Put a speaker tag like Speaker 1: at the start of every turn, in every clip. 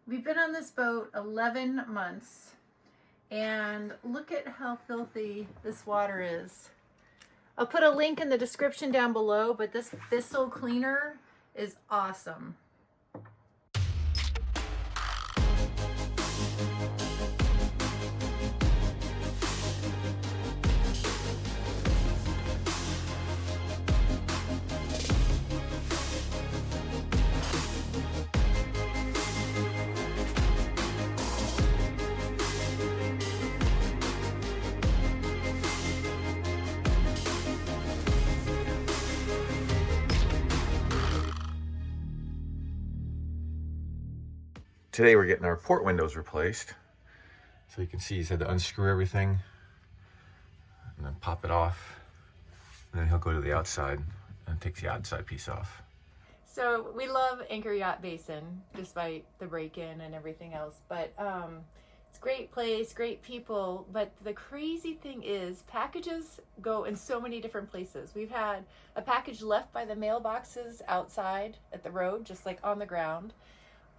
Speaker 1: We've been on this boat 11 months, and look at how filthy this water is. I'll put a link in the description down below, but this Bissell cleaner is awesome.
Speaker 2: Today we're getting our port windows replaced. So you can see he's had to unscrew everything and then pop it off. And then he'll go to the outside and take the outside piece off.
Speaker 1: So we love Anchor Yacht Basin, despite the break-in and everything else. But it's a great place, great people. But the crazy thing is packages go in so many different places. We've had a package left by the mailboxes outside at the road, just like on the ground.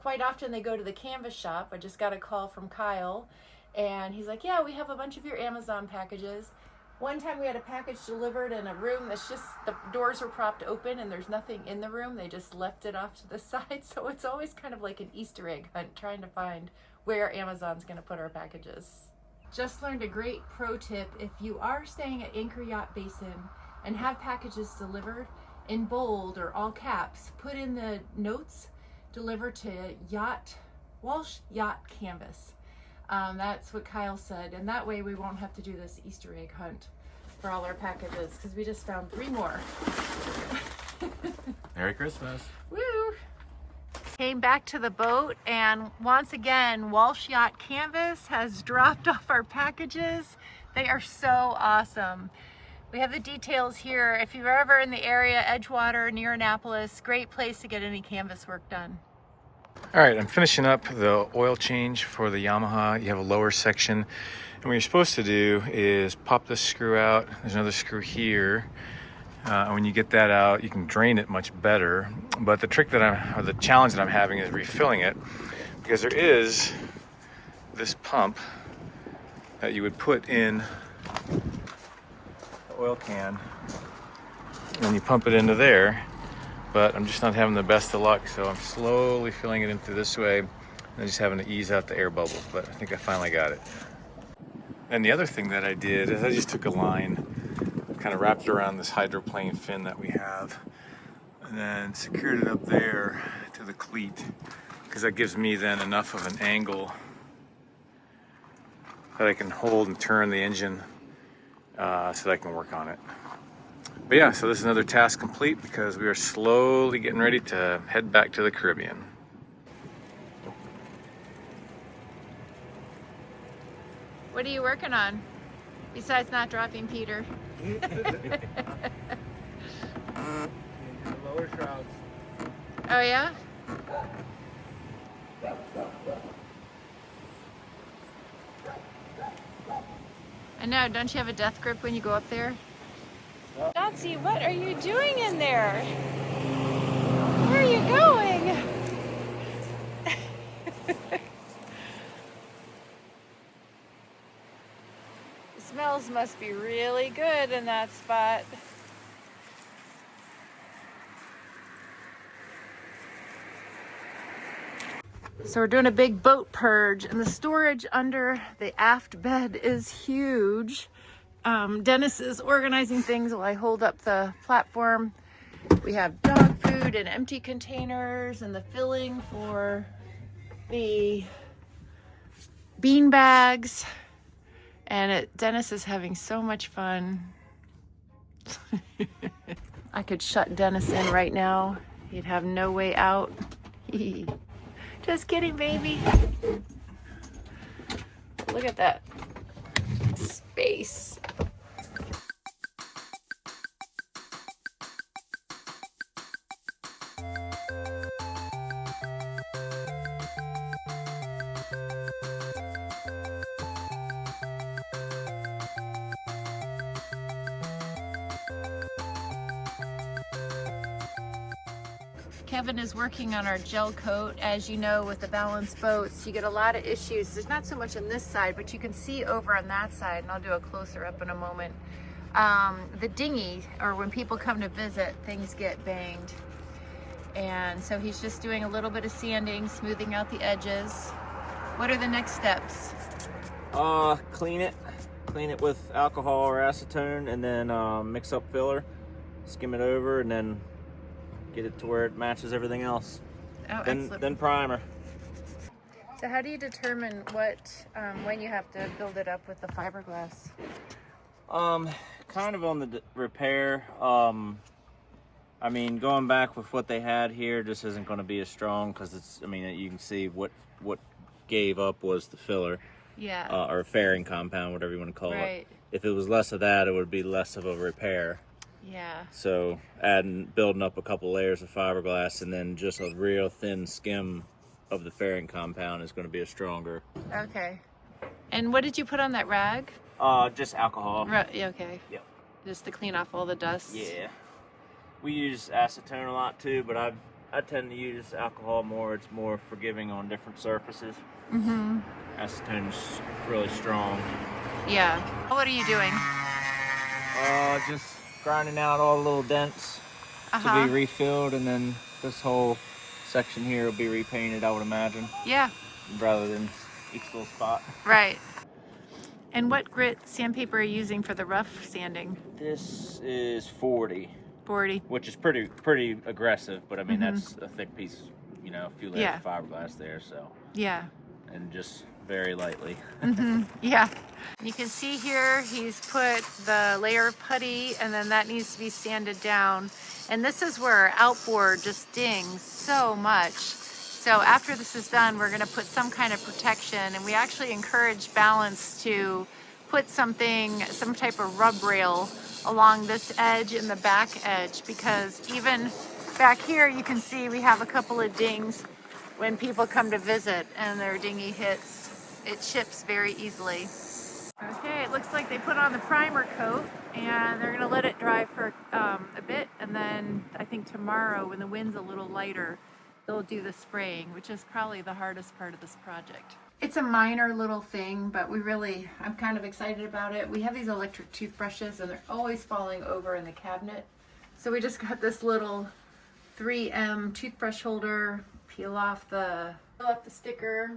Speaker 1: Quite often they go to the canvas shop. I just got a call from Kyle and he's like, yeah, we have a bunch of your Amazon packages. One time we had a package delivered in a room that's just, the doors were propped open and there's nothing in the room. They just left it off to the side. So it's always kind of like an Easter egg hunt, trying to find where Amazon's gonna put our packages. Just learned a great pro tip. If you are staying at Anchor Yacht Basin and have packages delivered, in bold or all caps, put in the notes, delivered to Walsh Yacht Canvas. That's what Kyle said, and that way we won't have to do this Easter egg hunt for all our packages, because we just found 3 more.
Speaker 2: Merry Christmas.
Speaker 1: Woo! Came back to the boat, and once again, Walsh Yacht Canvas has dropped off our packages. They are so awesome. We have the details here. If you're ever in the area, Edgewater, near Annapolis, great place to get any canvas work done.
Speaker 2: All right, I'm finishing up the oil change for the Yamaha. You have a lower section, and what you're supposed to do is pop this screw out. There's another screw here. And when you get that out, you can drain it much better. But the trick or the challenge that I'm having is refilling it, because there is this pump that you would put in oil can and you pump it into there, but I'm just not having the best of luck, so I'm slowly filling it into this way and just having to ease out the air bubbles, but I think I finally got it. And the other thing that I did is I just took a line, kind of wrapped it around this hydroplane fin that we have, and then secured it up there to the cleat, because that gives me then enough of an angle that I can hold and turn the engine so that I can work on it. But yeah, so this is another task complete, because we are slowly getting ready to head back to the Caribbean.
Speaker 1: What are you working on, besides not dropping Peter?
Speaker 3: Lower shrouds.
Speaker 1: Oh yeah? I know, don't you have a death grip when you go up there? Nazi, what are you doing in there? Where are you going? The smells must be really good in that spot. So we're doing a big boat purge, and the storage under the aft bed is huge. Dennis is organizing things while I hold up the platform. We have dog food and empty containers and the filling for the bean bags. And Dennis is having so much fun. I could shut Dennis in right now. He'd have no way out. Just kidding, baby. Look at that space. Kevin is working on our gel coat. As you know, with the balanced boats, you get a lot of issues. There's not so much on this side, but you can see over on that side, and I'll do a closer up in a moment. The dinghy, or when people come to visit, things get banged. And so he's just doing a little bit of sanding, smoothing out the edges. What are the next steps?
Speaker 3: Clean it with alcohol or acetone, and then mix up filler, skim it over, and then get it to where it matches everything else.
Speaker 1: Oh,
Speaker 3: then primer.
Speaker 1: So how do you determine when you have to build it up with the fiberglass?
Speaker 3: Kind of on the repair. I mean, going back with what they had here just isn't going to be as strong, because it's, I mean, you can see what gave up was the filler.
Speaker 1: Yeah.
Speaker 3: Or fairing compound, whatever you want to call
Speaker 1: Right.
Speaker 3: it. If it was less of that, it would be less of a repair.
Speaker 1: Yeah.
Speaker 3: So building up a couple layers of fiberglass and then just a real thin skim of the fairing compound is going to be a stronger.
Speaker 1: Okay. And what did you put on that rag?
Speaker 3: Just alcohol.
Speaker 1: Yeah, okay.
Speaker 3: Yep.
Speaker 1: Just to clean off all the dust.
Speaker 3: Yeah. We use acetone a lot too, but I tend to use alcohol more. It's more forgiving on different surfaces.
Speaker 1: Mm-hmm.
Speaker 3: Acetone's really strong.
Speaker 1: Yeah. What are you doing?
Speaker 3: Just grinding out all the little dents to be refilled, and then this whole section here will be repainted, I would imagine.
Speaker 1: Yeah.
Speaker 3: Rather than each little spot.
Speaker 1: Right. And what grit sandpaper are you using for the rough sanding?
Speaker 3: This is 40.
Speaker 1: 40.
Speaker 3: Which is pretty aggressive, but I mean, that's a thick piece, you know, a few layers of fiberglass there, so.
Speaker 1: Yeah.
Speaker 3: And just very lightly.
Speaker 1: Yeah. You can see here he's put the layer of putty, and then that needs to be sanded down. And this is where our outboard just dings so much. So after this is done, we're going to put some kind of protection, and we actually encourage Balance to put some type of rub rail along this edge and the back edge, because even back here you can see we have a couple of dings when people come to visit and their dinghy hits. It chips very easily. Okay, it looks like they put on the primer coat, and they're going to let it dry for a bit, and then I think tomorrow, when the wind's a little lighter, they'll do the spraying, which is probably the hardest part of this project. It's a minor little thing, but I'm kind of excited about it. We have these electric toothbrushes, and they're always falling over in the cabinet. So we just got this little 3M toothbrush holder, peel off the sticker,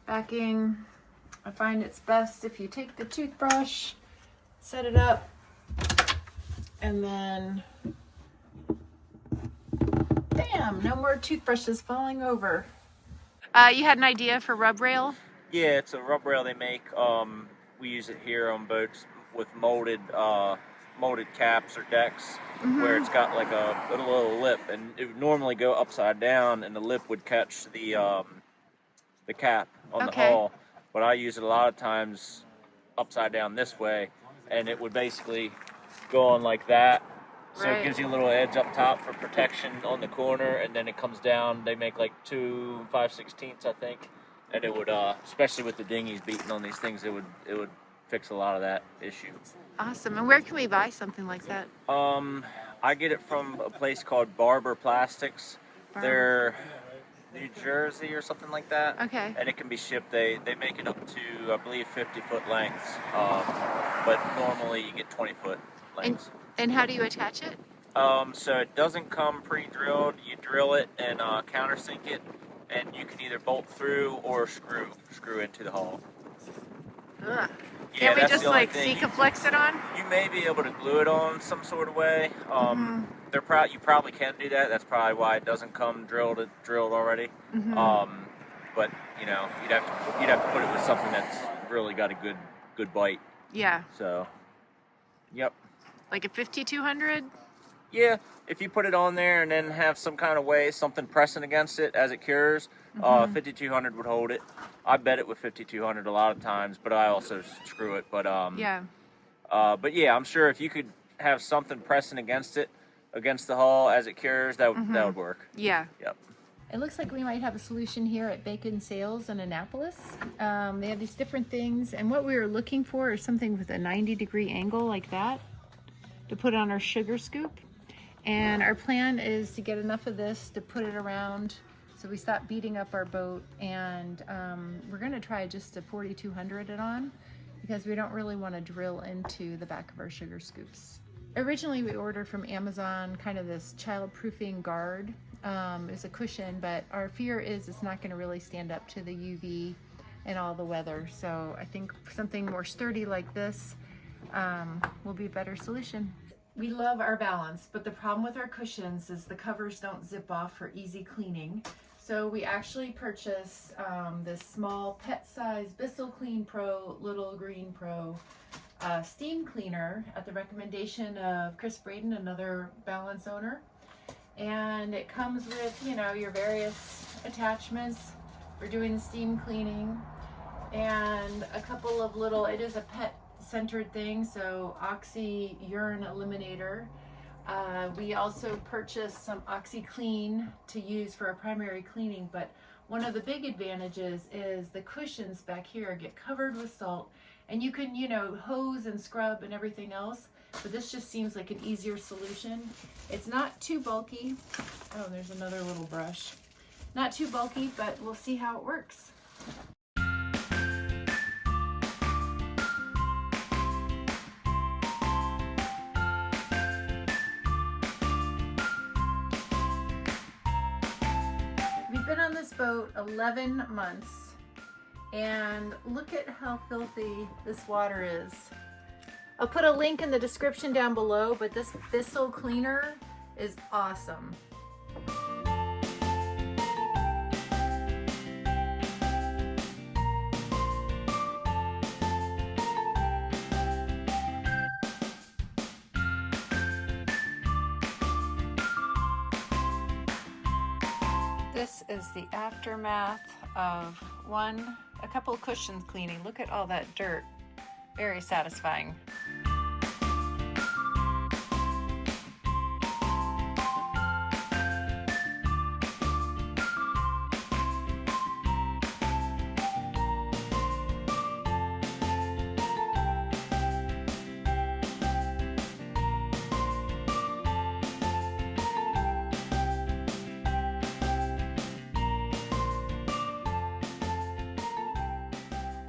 Speaker 1: backing. I find it's best if you take the toothbrush, set it up, and then bam, no more toothbrushes falling over. You had an idea for rub rail?
Speaker 3: Yeah, it's a rub rail they make. We use it here on boats with molded caps or decks, where it's got like a little lip, and it would normally go upside down, and the lip would catch the cap on the hull. But I use it a lot of times upside down this way, and it would basically go on like that. So it gives you a little edge up top for protection on the corner, and then it comes down. They make like 2 5/16, I think, and it would, especially with the dinghies beating on these things, it would fix a lot of that issue.
Speaker 1: Awesome. And where can we buy something like that?
Speaker 3: I get it from a place called Barber Plastics. They're New Jersey or something like that.
Speaker 1: Okay.
Speaker 3: And it can be shipped. They make it up to, I believe, 50-foot lengths, but normally you get 20-foot lengths.
Speaker 1: And how do you attach it?
Speaker 3: So it doesn't come pre-drilled. You drill it and countersink it, and you can either bolt through or screw into the hull.
Speaker 1: Ugh.
Speaker 3: Yeah,
Speaker 1: Can't we
Speaker 3: that's
Speaker 1: just
Speaker 3: the only
Speaker 1: like
Speaker 3: thing.
Speaker 1: Sikaflex it on?
Speaker 3: You may be able to glue it on some sort of way. You probably can do that. That's probably why it doesn't come drilled already. But you know, you'd have to put it with something that's really got a good bite.
Speaker 1: Yeah.
Speaker 3: So, yep.
Speaker 1: Like a 5200?
Speaker 3: Yeah, if you put it on there and then have some kind of way, something pressing against it as it cures, 5200 would hold it. I bet it with 5200 a lot of times, but I also screw it. But yeah, I'm sure if you could have something pressing against the hull as it cures, that would work. Yeah. Yep.
Speaker 1: It looks like we might have a solution here at Bacon Sales in Annapolis. They have these different things, and what we were looking for is something with a 90-degree angle like that to put on our sugar scoop. And our plan is to get enough of this to put it around so we stop beating up our boat, and we're gonna try just a 4200 it on because we don't really want to drill into the back of our sugar scoops. Originally we ordered from Amazon kind of this child-proofing guard. It's a cushion, but our fear is it's not going to really stand up to the UV and all the weather. So I think something more sturdy like this will be a better solution. We love our balance, but the problem with our cushions is the covers don't zip off for easy cleaning. So we actually purchased this small pet size Bissell Clean Pro Little Green Pro steam cleaner at the recommendation of Chris Braden, another balance owner. And it comes with, you know, your various attachments for doing the steam cleaning, and a couple of little, it is a pet centered thing, so Oxy urine eliminator. We also purchased some OxyClean to use for our primary cleaning, but one of the big advantages is the cushions back here get covered with salt, and you can, you know, hose and scrub and everything else, but this just seems like an easier solution. It's not too bulky. Oh, there's another little brush. Not too bulky, but we'll see how it works. We've been on this boat 11 months, and look at how filthy this water is. I'll put a link in the description down below, but this Bissell cleaner is awesome. This is the aftermath of a couple cushions cleaning. Look at all that dirt. Very satisfying.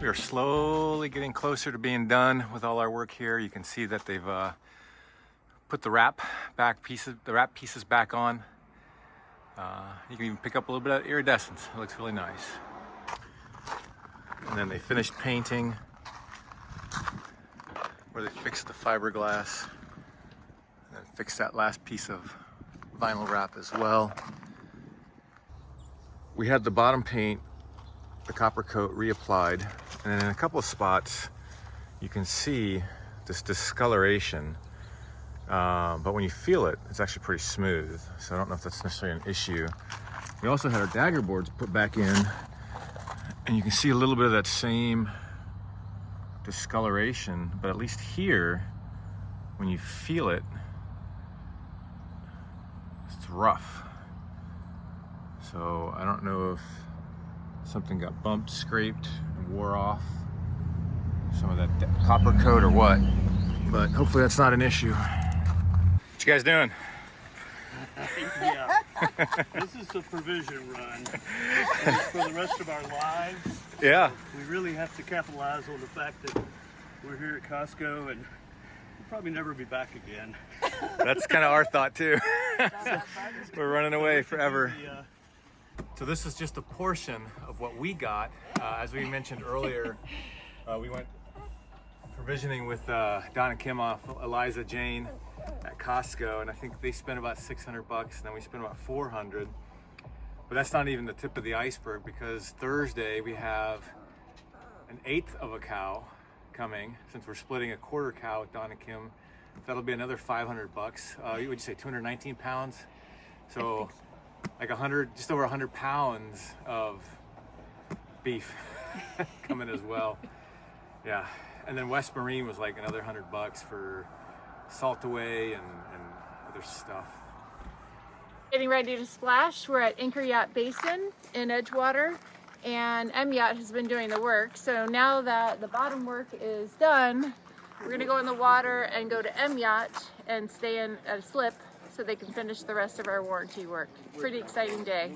Speaker 2: We are slowly getting closer to being done with all our work here. You can see that they've put the wrap pieces back on. You can even pick up a little bit of iridescence. It looks really nice. And then they finished painting where they fixed the fiberglass and fixed that last piece of vinyl wrap as well. We had the bottom paint, the copper coat, reapplied, and then in a couple of spots you can see this discoloration, but when you feel it, it's actually pretty smooth, so I don't know if that's necessarily an issue. We also had our dagger boards put back in, and you can see a little bit of that same discoloration, but at least here, when you feel it, it's rough. So I don't know if something got bumped, scraped, and wore off some of that copper coat or what, but hopefully that's not an issue. What you guys doing?
Speaker 4: Yeah, this is the provision run. It's for the rest of our lives.
Speaker 2: Yeah.
Speaker 4: So we really have to capitalize on the fact that we're here at Costco and we'll probably never be back again.
Speaker 2: That's kind of our thought too. We're running away forever. So this is just a portion of what we got. As we mentioned earlier, we went provisioning with Don and Kim off Eliza Jane at Costco, and I think they spent about $600, and then we spent about $400. But that's not even the tip of the iceberg, because Thursday we have an 1/8 of a cow coming, since we're splitting a quarter cow with Don and Kim. That'll be another $500. Would you say 219 pounds? So like 100, just over 100 pounds of beef coming as well. Yeah, and then West Marine was like another $100 for salt away and other stuff.
Speaker 1: Getting ready to splash. We're at M-Yacht Basin in Edgewater, and M-Yacht has been doing the work. So now that the bottom work is done, we're gonna go in the water and go to M-Yacht and stay in at a slip so they can finish the rest of our warranty work. Pretty exciting day.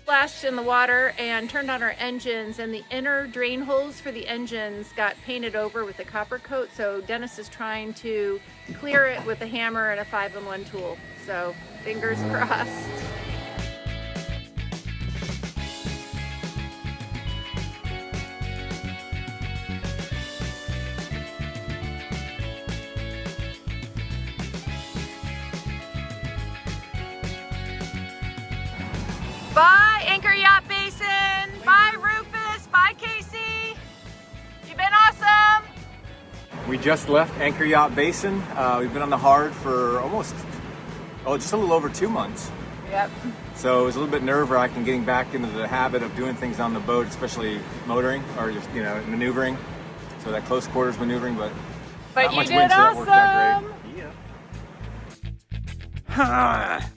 Speaker 1: Splashed in the water and turned on our engines, and the inner drain holes for the engines got painted over with a copper coat, so Dennis is trying to clear it with a hammer and a 5-in-1 tool. So fingers crossed. Bye, Anchor Yacht Basin. Bye, Rufus. Bye, Casey. You've been awesome.
Speaker 2: We just left Anchor Yacht Basin. We've been on the hard for just a little over 2 months.
Speaker 1: Yep.
Speaker 2: So it was a little bit nerve-wracking getting back into the habit of doing things on the boat, especially motoring or just, maneuvering. So that close quarters maneuvering, but not
Speaker 1: you
Speaker 2: much
Speaker 1: did
Speaker 2: wind, so that worked out
Speaker 1: awesome.
Speaker 2: great. Yeah.